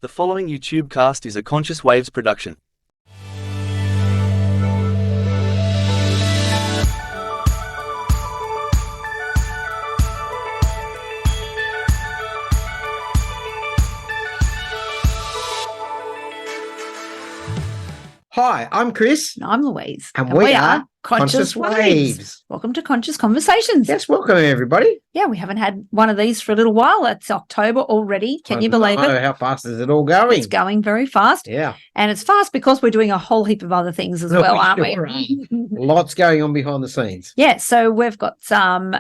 The following YouTube cast is a Conscious Waves production. Hi, I'm Chris. And I'm Louise. And we are Conscious Waves. Welcome to Conscious Conversations. Yes, welcome everybody. Yeah, we haven't had one of these for a little while. It's October already. Can you believe it? How fast is it all going? It's going very fast. Yeah. And it's fast because we're doing a whole heap of other things as well, aren't we? Lots going on behind the scenes. Yeah, so we've got some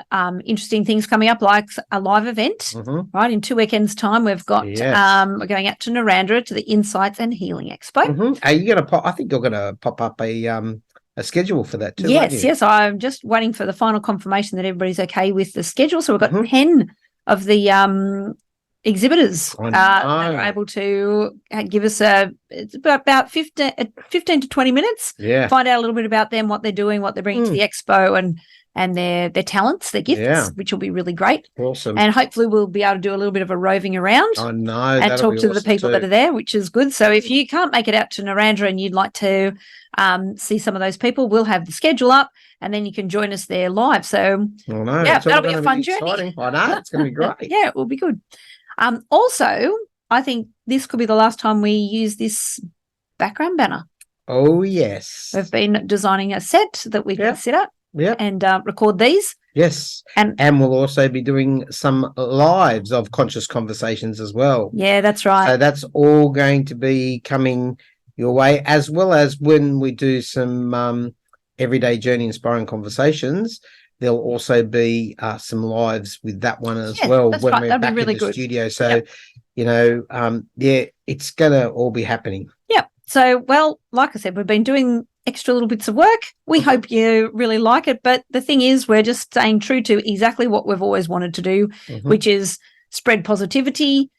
interesting things coming up, like a live event, right? In 2 weekends' time, we've got, we're going out to Narrandera to the Insights and Healing Expo. Are you going to pop? I think you're going to pop up a schedule for that too. Yes. I'm just waiting for the final confirmation that everybody's okay with the schedule. So we've got 10 of the exhibitors that are able to give us it's about 15 to 20 minutes. Yeah. Find out a little bit about them, what they're doing, what they're bringing to the expo, and their talents, their gifts, which will be really great. Awesome. And hopefully we'll be able to do a little bit of a roving around. I know. And talk to the people that are there, which is good. So if you can't make it out to Narrandera and you'd like to see some of those people, we'll have the schedule up and then you can join us there live. So that'll be a fun journey. I know, it's going to be great. Yeah, it will be good. Also, I think this could be the last time we use this background banner. Oh, yes. We've been designing a set that we can set up and record these. Yes. And we'll also be doing some lives of Conscious Conversations as well. Yeah, that's right. So that's all going to be coming your way, as well as when we do some everyday journey inspiring conversations. There'll also be some lives with that one as well when we're back in the studio. So, it's going to all be happening. Yeah. So, well, like I said, we've been doing extra little bits of work. We hope you really like it. But the thing is, we're just staying true to exactly what we've always wanted to do, which is spread positivity,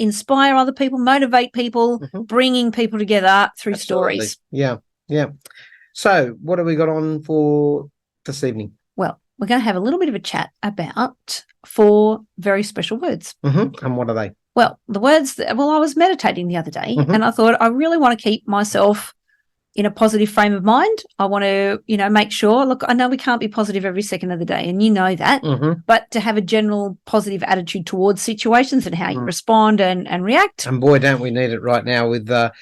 inspire other people, motivate people, bringing people together through stories. Yeah. So what have we got on for this evening? Well, we're going to have a little bit of a chat about 4 very special words. And what are they? Well, the words I was meditating the other day and I thought I really want to keep myself in a positive frame of mind. I want to, make sure, look, I know we can't be positive every second of the day and you know that, but to have a general positive attitude towards situations and how you respond and react. And boy, don't we need it right now with the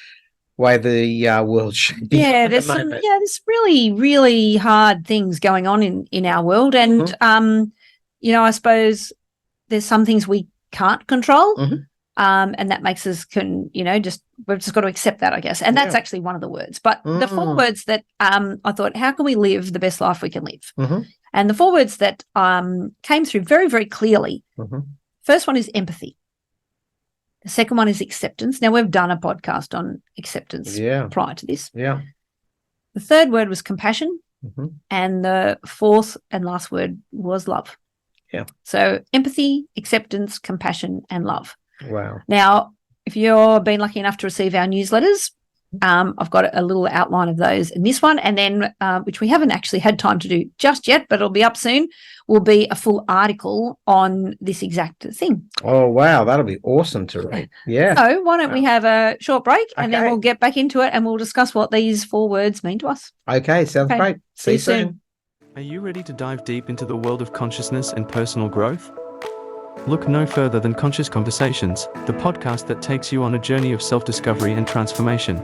way the world should be. Yeah, there's there's really, really hard things going on in our world. And, I suppose there's some things we can't control. And that makes us, we've just got to accept that, I guess. And that's actually one of the words. But the 4 words that I thought, how can we live the best life we can live? And the 4 words that came through very, very clearly. First one is empathy. The second one is acceptance. Now, we've done a podcast on acceptance prior to this. Yeah. The third word was compassion. And the 4th and last word was love. Yeah. So empathy, acceptance, compassion, and love. Wow. Now, if you've been lucky enough to receive our newsletters, I've got a little outline of those in this one. And then, which we haven't actually had time to do just yet, but it'll be up soon, will be a full article on this exact thing. Oh, wow. That'll be awesome to read. Yeah. So why don't we have a short break and then we'll get back into it and we'll discuss what these 4 words mean to us. Okay. Sounds great. See you soon. Are you ready to dive deep into the world of consciousness and personal growth? Look no further than Conscious Conversations, the podcast that takes you on a journey of self-discovery and transformation.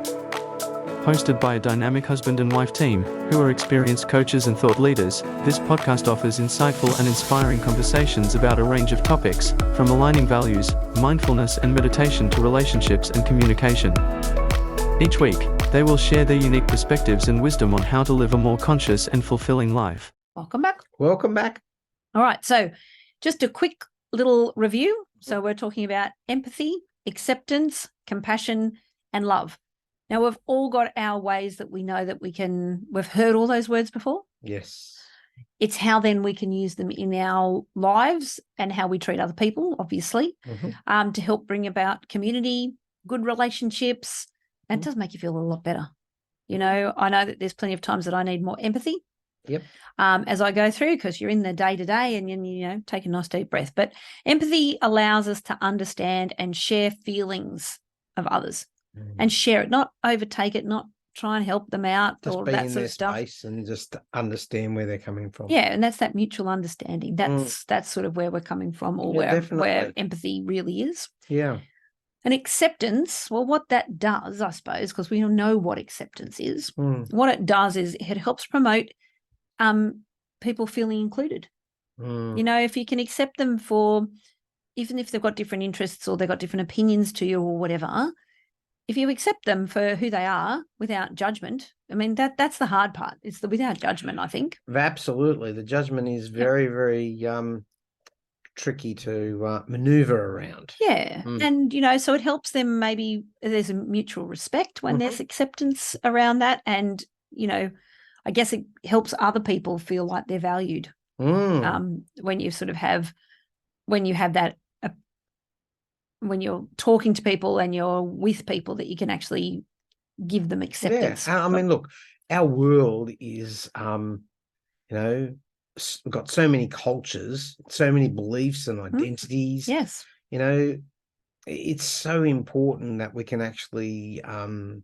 Hosted by a dynamic husband and wife team, who are experienced coaches and thought leaders, this podcast offers insightful and inspiring conversations about a range of topics, from aligning values, mindfulness and meditation to relationships and communication. Each week, they will share their unique perspectives and wisdom on how to live a more conscious and fulfilling life. Welcome back. Welcome back. All right. So just a quick little review. So we're talking about empathy, acceptance, compassion, and love. Now, we've all got our ways that we know that we've heard all those words before. Yes. It's how then we can use them in our lives and how we treat other people, obviously, to help bring about community, good relationships. And it does make you feel a lot better. I know that there's plenty of times that I need more empathy. Yep. As I go through, because you're in the day-to-day and, take a nice deep breath. But empathy allows us to understand and share feelings of others and share it, not overtake it, not try and help them out Just or be that in sort their of stuff. space and just understand where they're coming from. Yeah, and that's that mutual understanding. That's sort of where we're coming from, or where empathy really is. Yeah. And acceptance, well, what that does, I suppose, because we know what acceptance is, what it does is it helps promote people feeling included. You know, if you can accept them for, even if they've got different interests or they've got different opinions to you or whatever, if you accept them for who they are without judgment, I mean, that's the hard part. It's the without judgment, I think. Absolutely. The judgment is very, very tricky to maneuver around. Yeah. And, you know, so it helps them, maybe there's a mutual respect when there's acceptance around that. And, you know, I guess it helps other people feel like they're valued. When you sort of have, when you have that, when you're talking to people and you're with people, that you can actually give them acceptance. Yeah. I mean, look, our world is, you know, got so many cultures, so many beliefs and identities. Yes. You know, it's so important that we can actually, you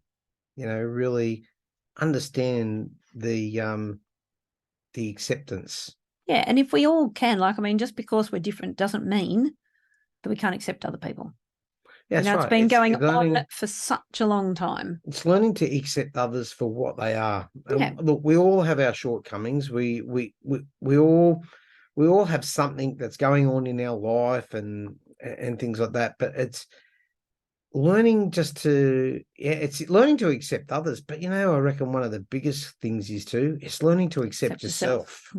know, really understand the acceptance. Yeah. And if we all can, like, I mean, just because we're different doesn't mean that we can't accept other people. Yeah, you know, that's it's right. been going on for such a long time. It's learning to accept others for what they are. Yeah. Look, we all have our shortcomings. We all have something that's going on in our life and things like that. But it's learning it's learning to accept others. But you know, I reckon one of the biggest things is learning to accept yourself.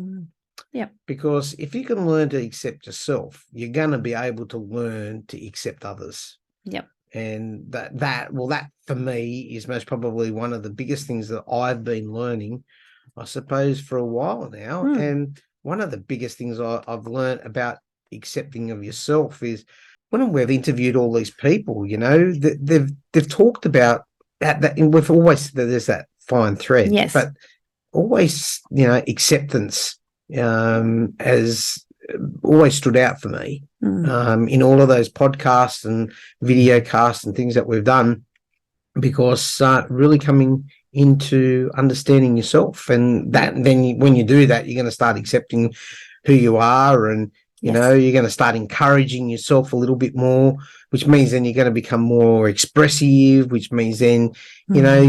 Yeah. Because if you can learn to accept yourself, you're going to be able to learn to accept others. Yep. And that for me is most probably one of the biggest things that I've been learning, I suppose, for a while now. And one of the biggest things I've learned about accepting of yourself is when we've interviewed all these people, you know, they've talked about that, and we've always said that there's that fine thread. Yes. But always, you know, acceptance has always stood out for me in all of those podcasts and video casts and things that we've done, because really coming into understanding yourself, and that then when you do that, you're going to start accepting who you are, and you know, you're going to start encouraging yourself a little bit more, which means then you're going to become more expressive, which means then you know,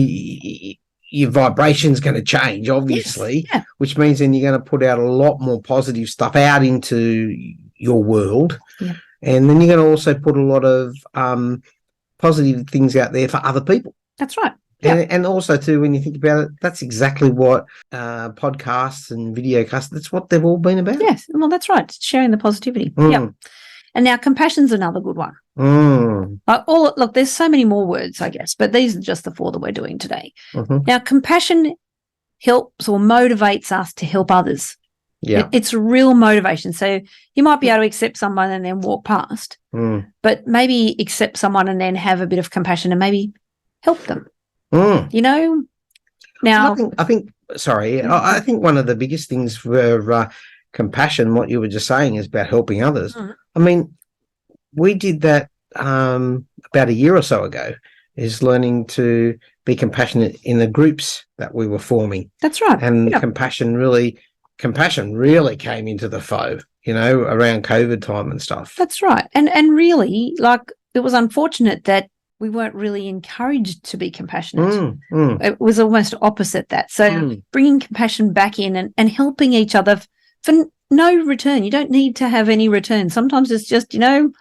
your vibration's going to change, obviously, which means then you're going to put out a lot more positive stuff out into your world. Yeah. And then you're going to also put a lot of positive things out there for other people. That's right. And also, too, when you think about it, that's exactly what podcasts and video casts, that's what they've all been about. Yes. Well, that's right. It's sharing the positivity. Yep. And now compassion's another good one. Look, there's so many more words, I guess, but these are just the 4 that we're doing today. Now, compassion helps or motivates us to help others. Yeah. It's real motivation. So you might be able to accept someone and then walk past, but maybe accept someone and then have a bit of compassion and maybe help them. You know? Now, I think I think one of the biggest things for compassion, what you were just saying, is about helping others. I mean, we did that about a year or so ago, is learning to be compassionate in the groups that we were forming. That's right. And compassion really came into the foe, you know, around COVID time and stuff. That's right. And really, like, it was unfortunate that we weren't really encouraged to be compassionate. It was almost opposite that. So bringing compassion back in and helping each other for no return. You don't need to have any return. Sometimes it's just, you know,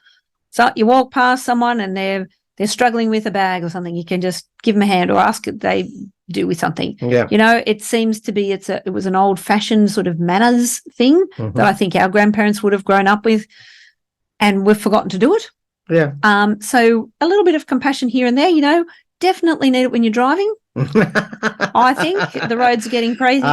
so you walk past someone and they're struggling with a bag or something. You can just give them a hand or ask if they do with something. Yeah. You know, it seems to be it was an old-fashioned sort of manners thing that I think our grandparents would have grown up with, and we've forgotten to do it. Yeah. So a little bit of compassion here and there, you know, definitely need it when you're driving. I think the roads are getting crazy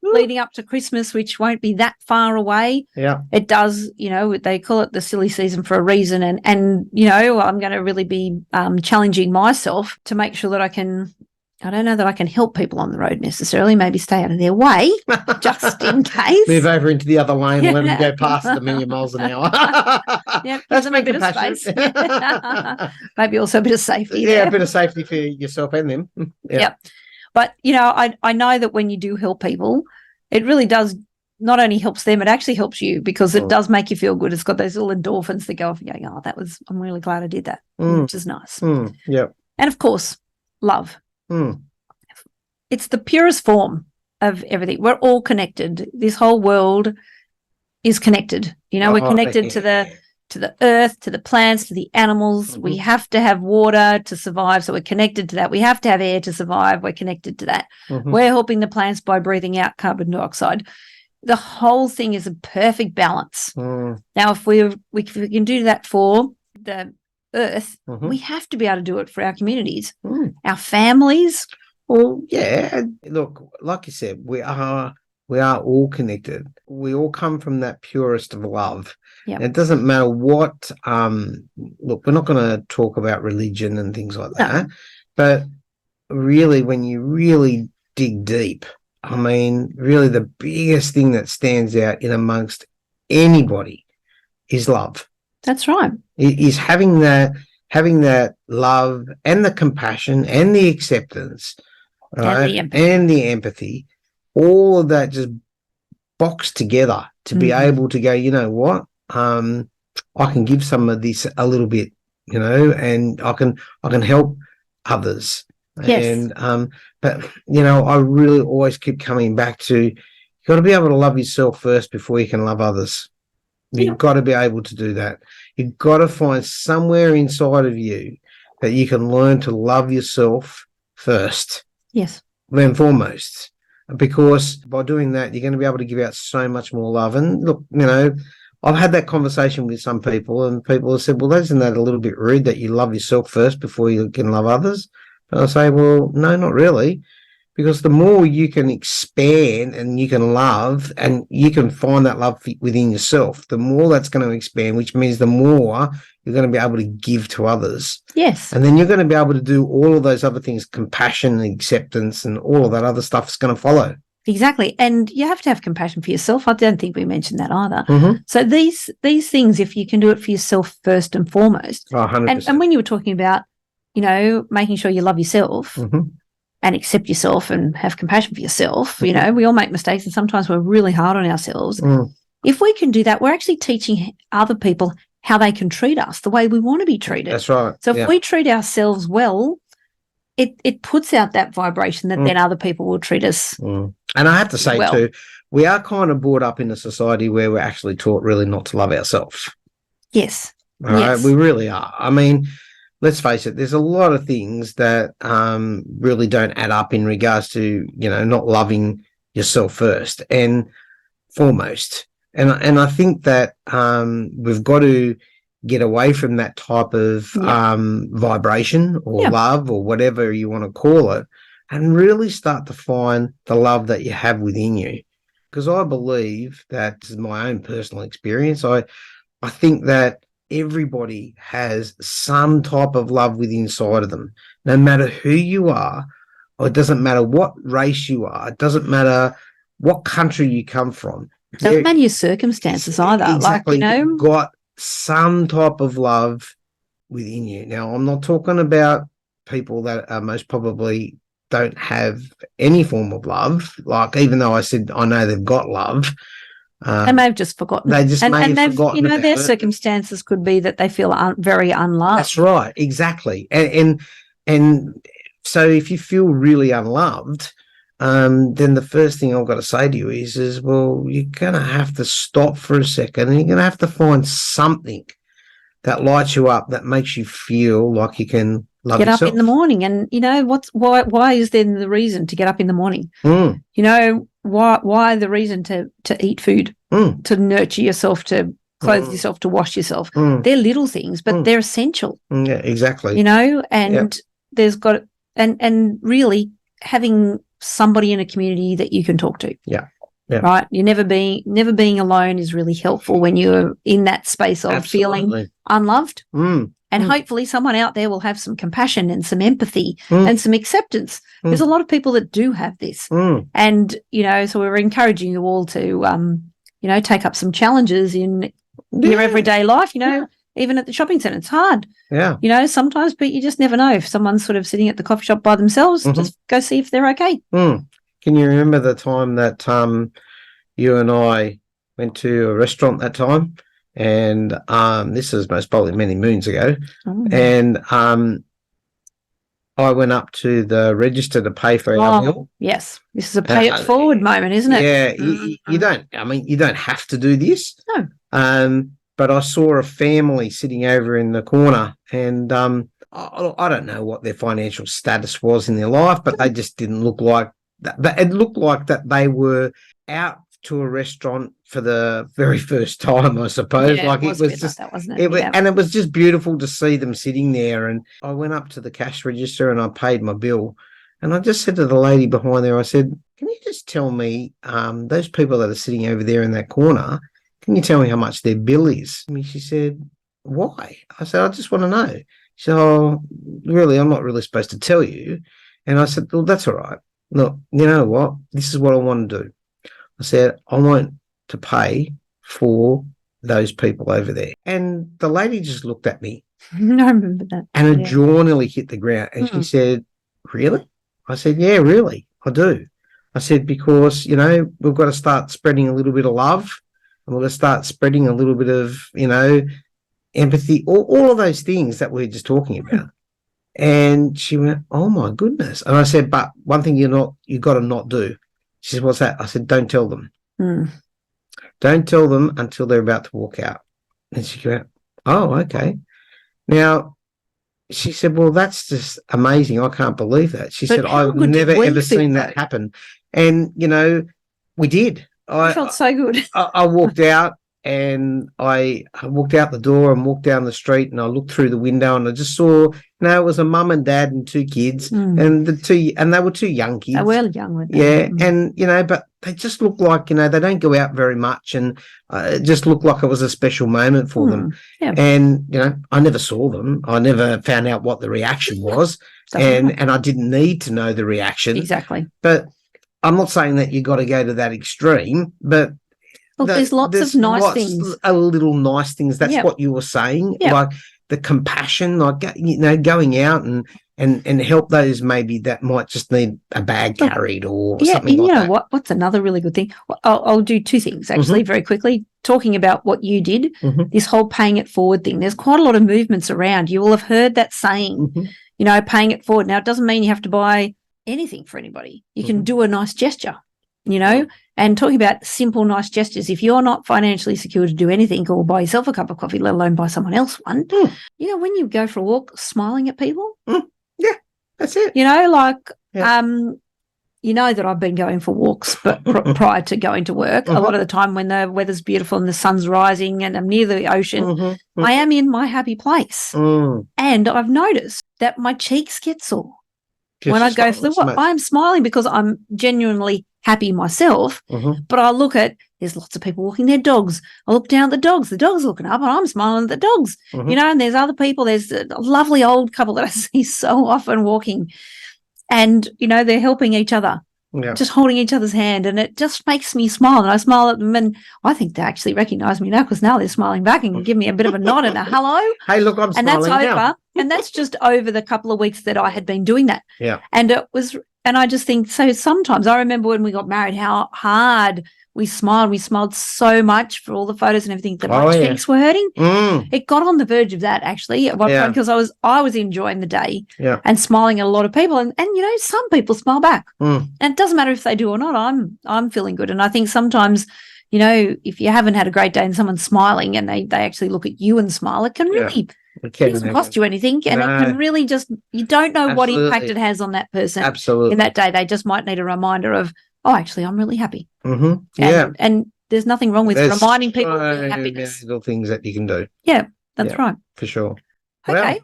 leading up to Christmas, which won't be that far away. Yeah. It does, you know, they call it the silly season for a reason. And you know, I'm going to really be challenging myself to make sure that I can I don't know that I can help people on the road necessarily. Maybe stay out of their way just in case. Move over into the other lane and let them go past a million miles an hour. Yep, That's give them a bit of space. Maybe also a bit of safety. Yeah, there. a bit of safety for yourself and them. Yeah. Yep. But, I know that when you do help people, it really does not only helps them, it actually helps you because it does make you feel good. It's got those little endorphins that go off and going, I'm really glad I did that, which is nice. Yep. And of course, love. It's the purest form of everything. We're all connected. This whole world is connected. We're connected to the earth, to the plants, to the animals. We have to have water to survive, so we're connected to that. We have to have air to survive. We're connected to that. We're helping the plants by breathing out carbon dioxide. The whole thing is a perfect balance. Now, if we can do that for the earth, we have to be able to do it for our communities, our families. Well, yeah. Look, like you said, we are all connected. We all come from that purest of love. Yep. It doesn't matter what. Look, we're not going to talk about religion and things like that, but really, when you really dig deep, I mean, really, the biggest thing that stands out in amongst anybody is love. That's right. Is having that love and the compassion and the acceptance. Right? And the empathy, all of that just boxed together to be able to go, you know what, I can give some of this a little bit, and I can help others. Yes. And but I really always keep coming back to, you've got to be able to love yourself first before you can love others. You've got to be able to do that. You've got to find somewhere inside of you that you can learn to love yourself first. Yes. Then foremost, because by doing that, you're going to be able to give out so much more love. And look, I've had that conversation with some people, and people have said, well, isn't that a little bit rude that you love yourself first before you can love others? And I say, well, no, not really. Because the more you can expand and you can love and you can find that love within yourself, the more that's going to expand, which means the more you're going to be able to give to others. Yes. And then you're going to be able to do all of those other things, compassion and acceptance and all of that other stuff is going to follow. Exactly. And you have to have compassion for yourself. I don't think we mentioned that either. So these things, if you can do it for yourself first and foremost. 100%. And when you were talking about, making sure you love yourself, and accept yourself and have compassion for yourself. We all make mistakes and sometimes we're really hard on ourselves. If we can do that, we're actually teaching other people how they can treat us the way we want to be treated. That's right. So if we treat ourselves well, it puts out that vibration that then other people will treat us. And I have to say too, we are kind of brought up in a society where we're actually taught really not to love ourselves. Yes. All right, we really are. I mean, let's face it, there's a lot of things that really don't add up in regards to, not loving yourself first and foremost. And I think that we've got to get away from that type of vibration or love or whatever you want to call it, and really start to find the love that you have within you. Because I believe that, this is my own personal experience, I think that everybody has some type of love within inside of them, no matter who you are, or it doesn't matter what race you are, it doesn't matter what country you come from. Doesn't matter your circumstances either. Exactly. You've got some type of love within you. Now, I'm not talking about people that are most probably don't have any form of love. Like, even though I said I know they've got love, they may have just forgotten. They just may have forgotten. Their circumstances could be that they feel very unloved. That's right, exactly. And so if you feel really unloved, then the first thing I've got to say to you is well, you're going to have to stop for a second, and you're going to have to find something that lights you up, that makes you feel like you can love yourself. Get up in the morning, and why is then the reason to get up in the morning? Why the reason to eat food, to nurture yourself, to clothe yourself, to wash yourself? They're little things, but they're essential. Yeah, exactly. And there's got and really having somebody in a community that you can talk to. Yeah. Right. You're never being alone is really helpful when you're in that space of feeling unloved. And hopefully someone out there will have some compassion and some empathy Mm. and some acceptance. There's a lot of people that do have this. And, so we're encouraging you all to, take up some challenges in your everyday life, even at the shopping centre. It's hard. Yeah. Sometimes, but you just never know. If someone's sort of sitting at the coffee shop by themselves, just go see if they're okay. Can you remember the time that you and I went to a restaurant that time? And this is most probably many moons ago. And I went up to the register to pay for our bill. Yes. This is a pay it forward moment, isn't it? Yeah. You don't have to do this. No. But I saw a family sitting over in the corner, and I don't know what their financial status was in their life, but they just didn't look like that. It looked like that they were out to a restaurant for the very first time, I suppose. Yeah, like it was just that, wasn't it? And it was just beautiful to see them sitting there. And I went up to the cash register and I paid my bill, and I just said to the lady behind there, I said, "Can you just tell me those people that are sitting over there in that corner? Can you tell me how much their bill is?" I mean, she said, "Why?" I said, "I just want to know." She said, "Oh, really? I'm not really supposed to tell you." And I said, "Well, that's all right. Look, you know what? This is what I want to do." I said, "I want to pay for those people over there." And the lady just looked at me. I remember that. And her jaw nearly hit the ground. And she said, "Really?" I said, "Yeah, really, I do." I said, "Because, we've got to start spreading a little bit of love. And we're going to start spreading a little bit of, empathy, all of those things that we we're just talking about." And she went, "Oh my goodness." And I said, "But one thing you got to not do." She said, "What's that?" I said, "Don't tell them. Don't tell them until they're about to walk out." And she went, "Oh, okay." Now, she said, "Well, that's just amazing. I can't believe that." She said, "I've never, ever seen that happen." And, we did. I felt so good. I walked out, and I walked out the door and walked down the street, and I looked through the window, and I just saw, it was a mum and dad and two kids, and they were two young kids. They were young, weren't they? Yeah, and but they just look like they don't go out very much, and it just looked like it was a special moment for them. Yeah. And I never saw them. I never found out what the reaction was, and I didn't need to know the reaction. Exactly. But I'm not saying that you got to go to that extreme, but look, there's lots of nice things. A little nice things. That's what you were saying, like the compassion, like going out and help those maybe that might just need a bag carried or something like that. Yeah, what's another really good thing? I'll do two things actually very quickly. Talking about what you did, this whole paying it forward thing. There's quite a lot of movements around. You will have heard that saying, paying it forward. Now, it doesn't mean you have to buy anything for anybody. You can do a nice gesture, and talking about simple, nice gestures. If you're not financially secure to do anything or buy yourself a cup of coffee, let alone buy someone else one, when you go for a walk, smiling at people. Yeah, that's it. That I've been going for walks but prior to going to work. A lot of the time when the weather's beautiful and the sun's rising and I'm near the ocean, I am in my happy place. And I've noticed that my cheeks get sore. When I go for the walk, I'm smiling because I'm genuinely happy myself. But I look at, there's lots of people walking their dogs. I look down at the dogs looking up and I'm smiling at the dogs, and there's other people. There's a lovely old couple that I see so often walking and, they're helping each other, just holding each other's hand. And it just makes me smile. And I smile at them and I think they actually recognize me now because now they're smiling back and give me a bit of a nod and a hello. Hey, look, I'm smiling now. And that's now. over. And that's just over the couple of weeks that I had been doing that. Yeah. And I just think, so sometimes I remember when we got married, how hard we smiled. We smiled so much for all the photos and everything that my cheeks were hurting. It got on the verge of that actually at one point because I was enjoying the day and smiling at a lot of people. And some people smile back. And it doesn't matter if they do or not. I'm feeling good. And I think sometimes, if you haven't had a great day and someone's smiling and they actually look at you and smile, it can really it doesn't cost you anything, and it can really just, you don't know what impact it has on that person in that day. They just might need a reminder of, oh, actually, I'm really happy. And there's nothing wrong with reminding people of their happiness. Little things that you can do. Yeah, that's right. For sure. Okay. Well,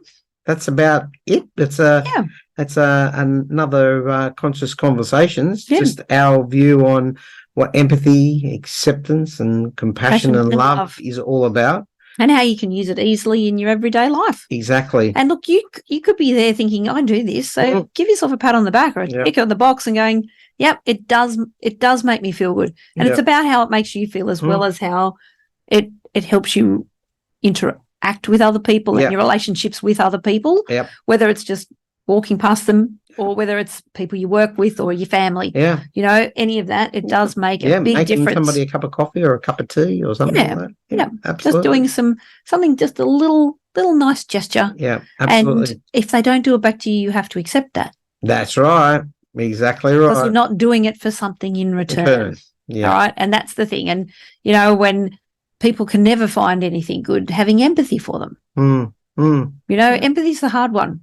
that's about it. That's another Conscious Conversations. Just our view on what empathy, acceptance, and compassion and love is all about. and how you can use it easily in your everyday life. Exactly. And look, you could be there thinking, I do this. So give yourself a pat on the back or a tick on the box and going, yep, it does make me feel good. And it's about how it makes you feel as well as how it helps you interact with other people and your relationships with other people, whether it's just walking past them or whether it's people you work with or your family. Yeah. You know, any of that, it does make a big making difference. Somebody a cup of coffee or a cup of tea or something like that. Yeah, absolutely. Just doing something, just a little nice gesture. Yeah, absolutely. And if they don't do it back to you, you have to accept that. That's right. Exactly right. Because you're not doing it for something in return. Yeah. All right. And that's the thing. And, you know, when people can never find anything good, having empathy for them. You know, empathy's the hard one.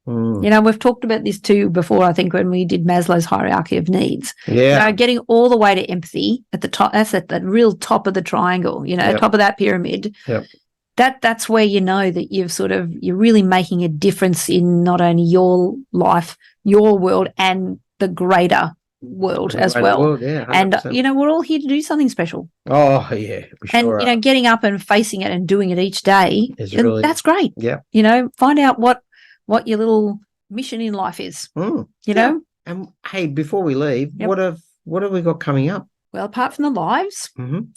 You know, we've talked about this too before, I think, when we did Maslow's hierarchy of needs. Yeah. You know, getting all the way to empathy at the top, that's at the real top of the triangle, you know, top of that pyramid. Yep. That's where you know that you're really making a difference in not only your life, your world, and the greater world as well. World, yeah, and, you know, we're all here to do something special. Oh, yeah. And, you know, getting up and facing it and doing it each day, that's great. Yeah. You know, find out what your little mission in life is, you know? And hey, before we leave, what have we got coming up? Well, apart from the lives,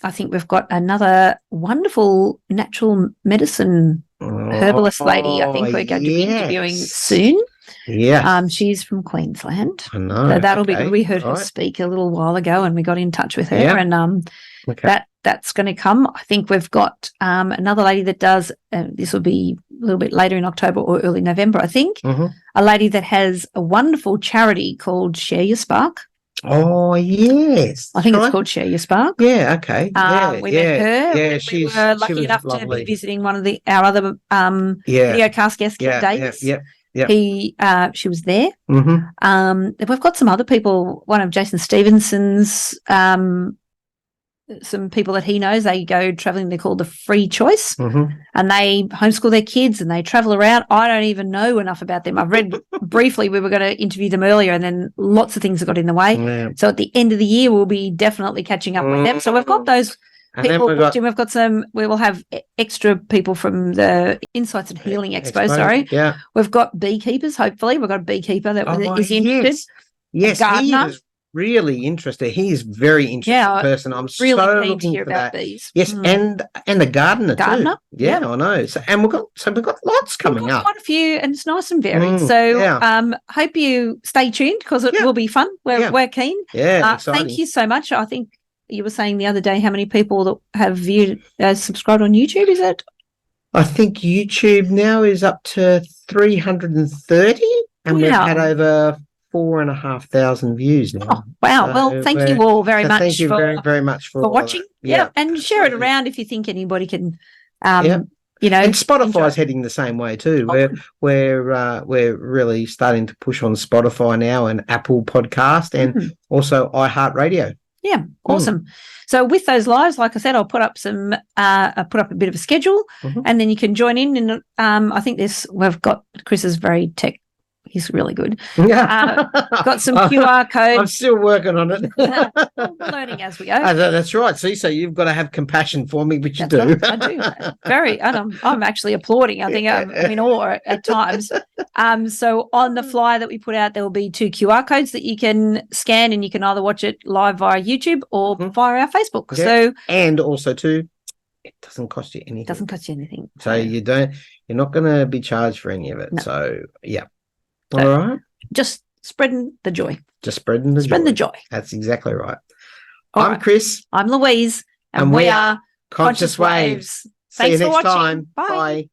I think we've got another wonderful natural medicine herbalist lady. I think we're going to be interviewing soon. Yeah. She's from Queensland. I know. So that'll be good. We heard her speak a little while ago and we got in touch with her and that's going to come. I think we've got another lady that does, this will be a little bit later in October or early November, I think, a lady that has a wonderful charity called Share Your Spark. Oh, yes. I think it's called Share Your Spark. Yeah, okay. We met her. Yeah, we were lucky enough to be visiting one of our other video cast guests, Kit Davis. Yeah. She was there. We've got some other people. One of Jason Stevenson's, some people that he knows, they go traveling. They're called the Free Choice, and they homeschool their kids and they travel around. I don't even know enough about them. I've read briefly. We were going to interview them earlier, and then lots of things have got in the way. Yeah. So at the end of the year, we'll be definitely catching up with them. So we've got those. People, we've got some. We will have extra people from the Insights and Healing Expo. Sorry, we've got beekeepers. Hopefully, we've got a beekeeper that is interested. Yes, gardener. He is really interested. He is very interesting person. I'm really so keen to hear about bees. Yes, and the gardener too. Yeah, I know. So we've got lots coming up. Quite a few, and it's nice and varied. So hope you stay tuned because it will be fun. We're keen. Yeah, thank you so much. I think you were saying the other day how many people that have viewed, subscribed on YouTube, is it? I think YouTube now is up to 330 and we've had over 4,500 views now. Oh, wow. So well, thank you all very much. Thank you very much for watching. Yeah. And share it around if you think anybody can, you know. And Spotify's heading the same way too. We're really starting to push on Spotify now and Apple Podcast and also iHeartRadio. Yeah, awesome. So with those lives, like I said, I'll put up a bit of a schedule, and then you can join in. And I think we've got Chris is very tech. He's really good. Yeah, got some QR codes. I'm still working on it. We're learning as we go. That's right. See, so you've got to have compassion for me, which you do. Right. I do. Very. And I'm actually applauding. I think I'm in awe at times. So on the flyer that we put out, there will be 2 QR codes that you can scan, and you can either watch it live via YouTube or via our Facebook. Yeah. So and also too, it doesn't cost you anything. It doesn't cost you anything. So you're not going to be charged for any of it. No. So yeah. All right. Just spreading the joy. Just spreading the joy. Spreading the joy. That's exactly right. I'm Chris. I'm Louise. And we are Conscious Waves. See you next time. Bye. Bye.